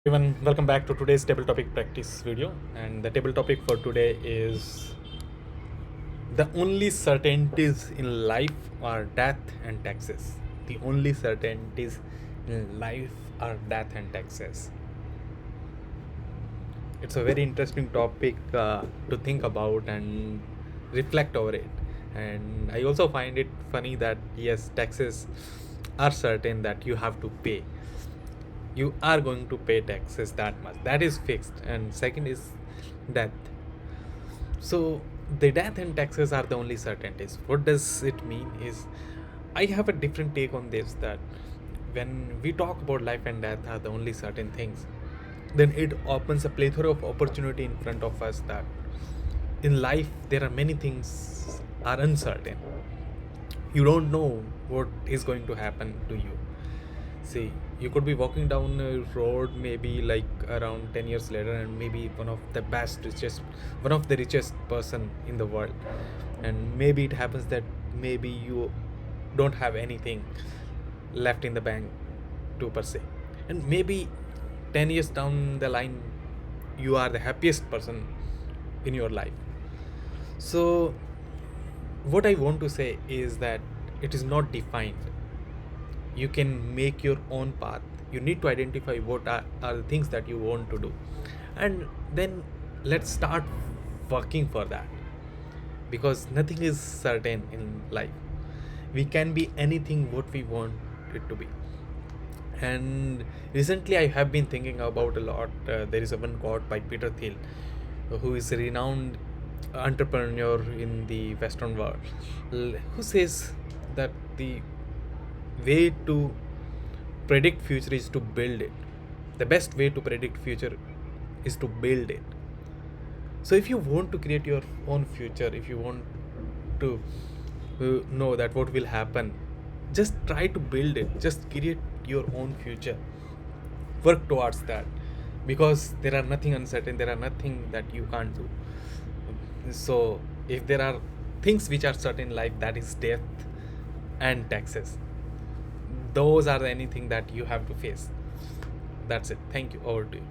Everyone, welcome back to today's table topic practice video. And the table topic for today is the only certainties in life are death and taxes. The only certainties in life are death and taxes. It's a very interesting topic to think about and reflect over it. And I also find it funny that yes, taxes are certain that you have to pay. You are going to pay taxes, that much, that is fixed. And second is death. So the death and taxes are the only certainties. What does it mean is, I have a different take on this, that when we talk about life and death are the only certain things, then it opens a plethora of opportunity in front of us, that in life there are many things are uncertain. You don't know what is going to happen to you. See, you could be walking down a road maybe like around 10 years later, and maybe one of the richest person in the world. And maybe it happens that maybe you don't have anything left in the bank to per se. And maybe 10 years down the line, you are the happiest person in your life. So, what I want to say is that it is not defined. You can make your own path. You need to identify what are the things that you want to do, and then let's start working for that, because nothing is certain in life. We can be anything what we want it to be. And recently I have been thinking about a lot. There is a one quote by Peter Thiel, who is a renowned entrepreneur in the Western world, who says that the way to predict future is to build it. The best way to predict future is to build it. So if you want to create your own future, if you want to know that what will happen, just try to build it. Just create your own future. Work towards that, because there are nothing uncertain. There are nothing that you can't do. So if there are things which are certain in life, that is death and taxes. Those are anything that you have to face. That's it. Thank you. Over to you.